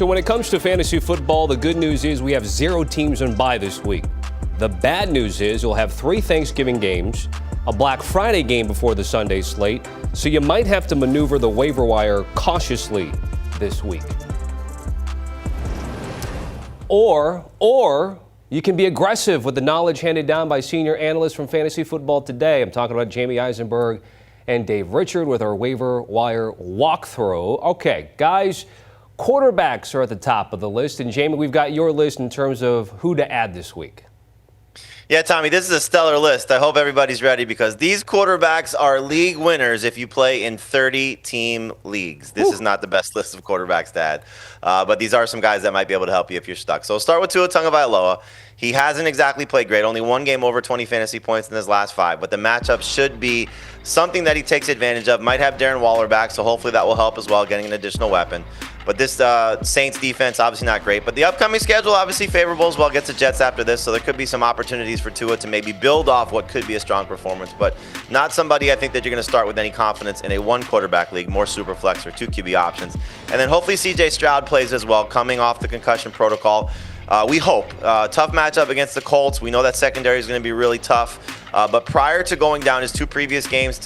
So when it comes to fantasy football, the good news is we have 0 teams on bye this week. The bad news is you'll have 3 Thanksgiving games, a Black Friday game before the Sunday slate, so you might have to maneuver the waiver wire cautiously this week. Or you can be aggressive with the knowledge handed down by senior analysts from Fantasy Football Today. I'm talking about Jamey Eisenberg and Dave Richard with our waiver wire walkthrough. Okay, guys, quarterbacks are at the top of the list. And Jamey, we've got your list in terms of who to add this week. Yeah, Tommy, this is a stellar list. I hope everybody's ready because these quarterbacks are league winners if you play in 30-team leagues. This is not the best list of quarterbacks to add, but these are some guys that might be able to help you if you're stuck. So we'll start with Tua Tagovailoa. He hasn't exactly played great. Only 1 game over 20 fantasy points in his last 5, but the matchup should be something that he takes advantage of. Might have Darren Waller back, so hopefully that will help as well, getting an additional weapon. But this Saints defense, obviously not great. But the upcoming schedule, obviously favorable as well. Gets the Jets after this, so there could be some opportunities for Tua to maybe build off what could be a strong performance. But not somebody I think that you're going to start with any confidence in a 1-quarterback league, more super flex or 2 QB options. And then hopefully C.J. Stroud plays as well, coming off the concussion protocol. We hope. Tough matchup against the Colts. We know that secondary is going to be really tough. But prior to going down his 2 previous games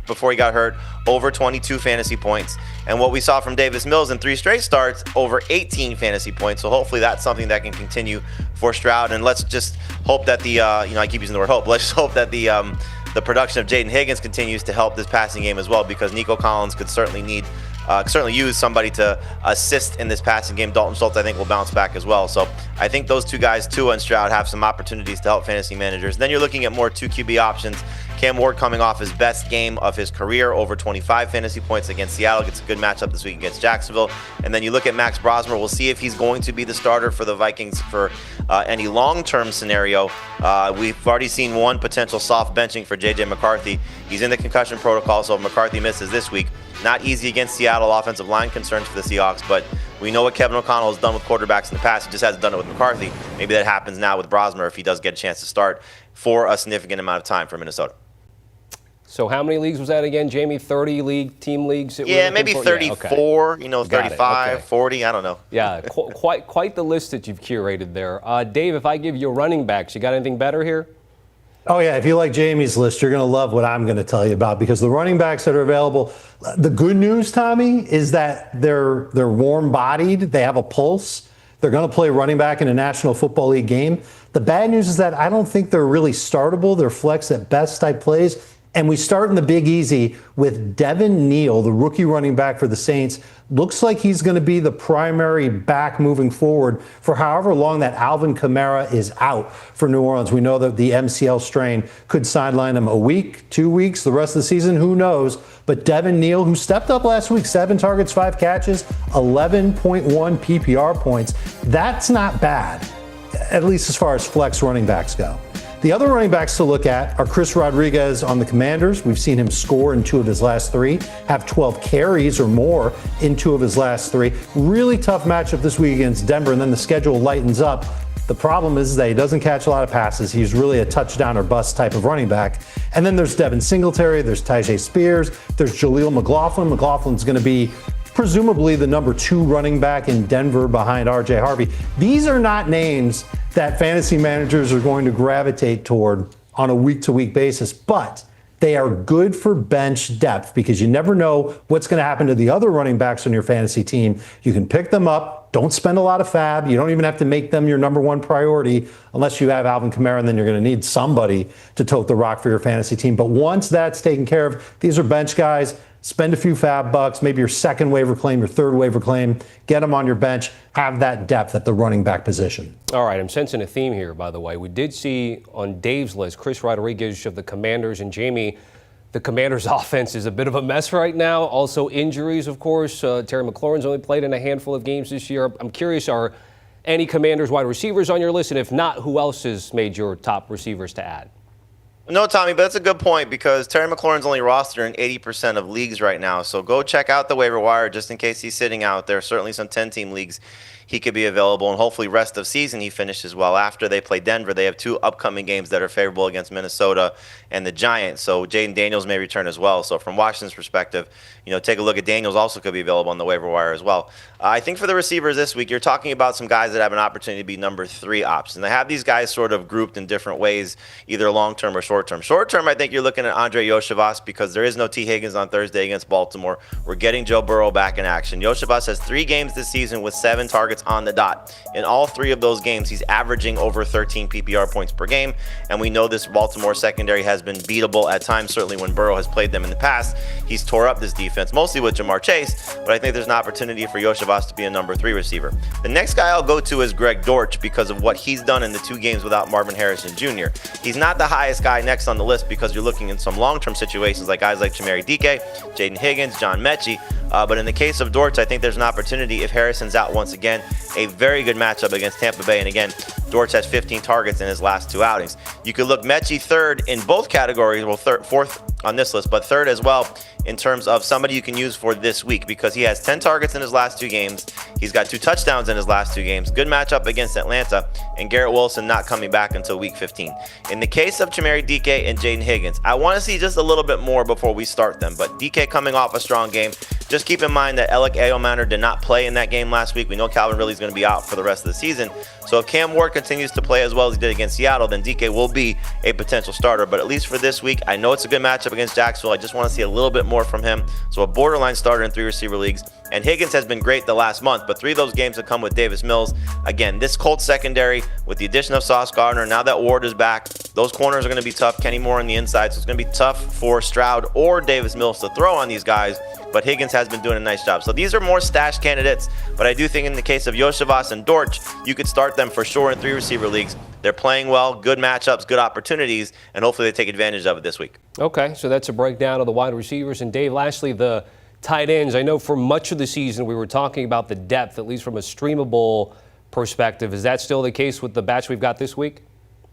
before he got hurt, over 22 fantasy points. And what we saw from Davis Mills in 3 straight starts, over 18 fantasy points. So hopefully that's something that can continue for Stroud. And let's just hope that I keep using the word hope. Let's just hope that the production of Jaden Higgins continues to help this passing game as well, because Nico Collins could certainly use somebody to assist in this passing game. Dalton Schultz, I think, will bounce back as well. So I think those 2 guys, Tua and Stroud, have some opportunities to help fantasy managers. Then you're looking at more 2 QB options. Cam Ward coming off his best game of his career, over 25 fantasy points against Seattle. Gets a good matchup this week against Jacksonville. And then you look at Max Brosmer. We'll see if he's going to be the starter for the Vikings for any long-term scenario. We've already seen 1 potential soft benching for J.J. McCarthy. He's in the concussion protocol, so if McCarthy misses this week, not easy against Seattle. Offensive line concerns for the Seahawks, but we know what Kevin O'Connell has done with quarterbacks in the past. He just hasn't done it with McCarthy. Maybe that happens now with Brosmer if he does get a chance to start for a significant amount of time for Minnesota. So how many leagues was that again, Jamey? 30 team leagues? Yeah, maybe 34, yeah, okay. 35, okay. 40, I don't know. Yeah, quite the list that you've curated there. Dave, if I give you running backs, you got anything better here? Oh, yeah. If you like Jamey's list, you're going to love what I'm going to tell you about, because the running backs that are available, the good news, Tommy, is that they're warm-bodied. They have a pulse. They're going to play running back in a National Football League game. The bad news is that I don't think they're really startable. They're flex at best type plays. And we start in the Big Easy with Devin Neal, the rookie running back for the Saints. Looks like he's going to be the primary back moving forward for however long that Alvin Kamara is out for New Orleans. We know that the MCL strain could sideline him a week, 2 weeks, the rest of the season, who knows. But Devin Neal, who stepped up last week, 7 targets, 5 catches, 11.1 PPR points. That's not bad, at least as far as flex running backs go. The other running backs to look at are Chris Rodriguez on the Commanders. We've seen him score in 2 of his last 3, have 12 carries or more in 2 of his last 3. Really tough matchup this week against Denver, and then the schedule lightens up. The problem is that he doesn't catch a lot of passes. He's really a touchdown or bust type of running back. And then there's Devin Singletary, there's Tyjae Spears, there's Jaleel McLaughlin. McLaughlin's going to be presumably the number 2 running back in Denver behind R.J. Harvey. These are not names that fantasy managers are going to gravitate toward on a week-to-week basis, but they are good for bench depth because you never know what's going to happen to the other running backs on your fantasy team. You can pick them up. Don't spend a lot of fab. You don't even have to make them your number 1 priority unless you have Alvin Kamara, and then you're going to need somebody to tote the rock for your fantasy team. But once that's taken care of, these are bench guys. Spend a few fab bucks, maybe your 2nd waiver claim, your 3rd waiver claim, get them on your bench, have that depth at the running back position. All right, I'm sensing a theme here, by the way. We did see on Dave's list, Chris Rodriguez of the Commanders, and Jamey, the Commanders' offense is a bit of a mess right now. Also injuries, of course. Terry McLaurin's only played in a handful of games this year. I'm curious, are any Commanders wide receivers on your list? And if not, who else has made your top receivers to add? No, Tommy, but that's a good point because Terry McLaurin's only rostered in 80% of leagues right now. So go check out the waiver wire just in case he's sitting out there. Certainly some 10-team leagues he could be available, and hopefully rest of season he finishes well. After they play Denver, they have 2 upcoming games that are favorable against Minnesota and the Giants. So Jaden Daniels may return as well. So from Washington's perspective, take a look at Daniels also could be available on the waiver wire as well. I think for the receivers this week, you're talking about some guys that have an opportunity to be number 3 options. They have these guys sort of grouped in different ways, either long-term or short-term. Short-term, I think you're looking at Andre Yoshivas because there is no T. Higgins on Thursday against Baltimore. We're getting Joe Burrow back in action. Yoshivas has 3 games this season with 7 targets on the dot. In all 3 of those games, he's averaging over 13 PPR points per game, and we know this Baltimore secondary has been beatable at times, certainly when Burrow has played them in the past. He's tore up this defense, mostly with Jamar Chase, but I think there's an opportunity for Yoshivas to be a number 3 receiver. The next guy I'll go to is Greg Dortch because of what he's done in the 2 games without Marvin Harrison Jr. He's not the highest guy next on the list because you're looking in some long-term situations like guys like Jamey Dike, Jaden Higgins, John Mechie. But in the case of Dortch, I think there's an opportunity if Harrison's out once again. A very good matchup against Tampa Bay. And again, Dortch has 15 targets in his last 2 outings. You could look Mechie third in both categories, well, fourth on this list, but third as well in terms of somebody you can use for this week because he has 10 targets in his last 2 games. He's got 2 touchdowns in his last 2 games. Good matchup against Atlanta, and Garrett Wilson not coming back until week 15. In the case of Jamey Dike and Jaden Higgins, I want to see just a little bit more before we start them, but Dike coming off a strong game. Just keep in mind that Alec Eomanor did not play in that game last week. We know Calvin Ridley's going to be out for the rest of the season. So if Cam Ward continues to play as well as he did against Seattle, then Dike will be a potential starter. But at least for this week, I know it's a good matchup against Jacksonville. I just want to see a little bit more from him. So a borderline starter in 3 receiver leagues. And Higgins has been great the last month, but 3 of those games have come with Davis Mills. Again, this Colts secondary, with the addition of Sauce Gardner, now that Ward is back, those corners are going to be tough. Kenny Moore on the inside, so it's going to be tough for Stroud or Davis Mills to throw on these guys. But Higgins has been doing a nice job. So these are more stash candidates, but I do think in the case of Yoshivas and Dortch, you could start them for sure in 3 receiver leagues. They're playing well, good matchups, good opportunities, and hopefully they take advantage of it this week. Okay, so that's a breakdown of the wide receivers. And Dave, lastly, the tight ends. I know for much of the season we were talking about the depth, at least from a streamable perspective. Is that still the case with the batch we've got this week?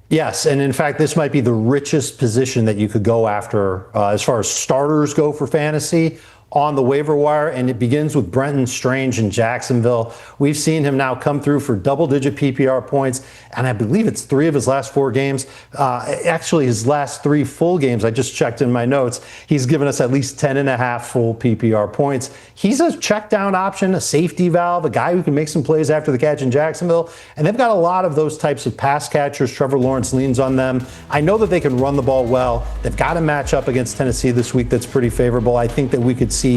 Yes, and in fact, this might be the richest position that you could go after as far as starters go for fantasy on the waiver wire, and it begins with Brenton Strange in Jacksonville. We've seen him now come through for double-digit PPR points, and I believe it's 3 of his last 4 games. Actually, his last 3 full games, I just checked in my notes, he's given us at least 10.5 full PPR points. He's a check-down option, a safety valve, a guy who can make some plays after the catch in Jacksonville, and they've got a lot of those types of pass catchers. Trevor Lawrence leans on them. I know that they can run the ball well. They've got a matchup against Tennessee this week that's pretty favorable. I think that we could see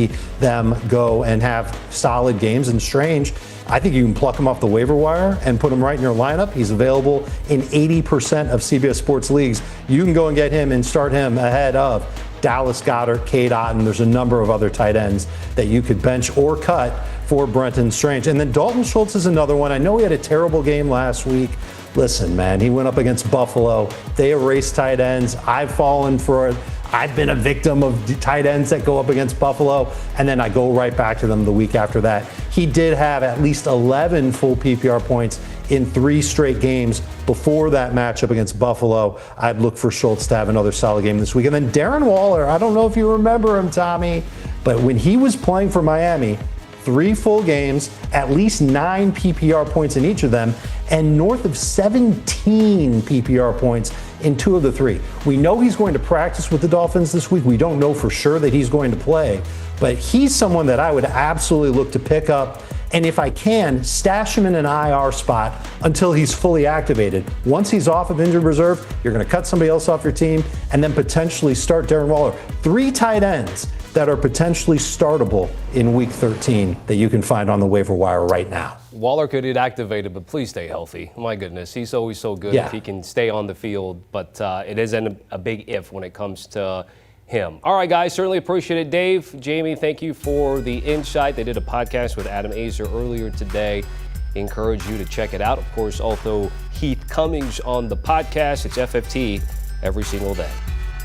them go and have solid games. And Strange, I think you can pluck him off the waiver wire and put him right in your lineup. He's available in 80% of CBS Sports leagues. You can go and get him and start him ahead of Dallas Goedert, Cade Otton. There's a number of other tight ends that you could bench or cut for Brenton Strange. And then Dalton Schultz is another one. I know he had a terrible game last week. Listen, man, he went up against Buffalo. They erased tight ends. I've fallen for it. I've been a victim of tight ends that go up against Buffalo, and then I go right back to them the week after that. He did have at least 11 full PPR points in 3 straight games before that matchup against Buffalo. I'd look for Schultz to have another solid game this week. And then Darren Waller, I don't know if you remember him, Tommy, but when he was playing for Miami, 3 full games, at least 9 PPR points in each of them, and north of 17 PPR points in 2 of the 3. We know he's going to practice with the Dolphins this week. We don't know for sure that he's going to play, but he's someone that I would absolutely look to pick up. And if I can, stash him in an IR spot until he's fully activated. Once he's off of injured reserve, you're going to cut somebody else off your team and then potentially start Darren Waller. 3 tight ends that are potentially startable in week 13 that you can find on the waiver wire right now. Waller could get activated, but please stay healthy. My goodness, he's always so good if he can stay on the field, but it is a big if when it comes to him. All right, guys, certainly appreciate it. Dave, Jamey, thank you for the insight. They did a podcast with Adam Azer earlier today. Encourage you to check it out. Of course, also Heath Cummings on the podcast. It's FFT every single day.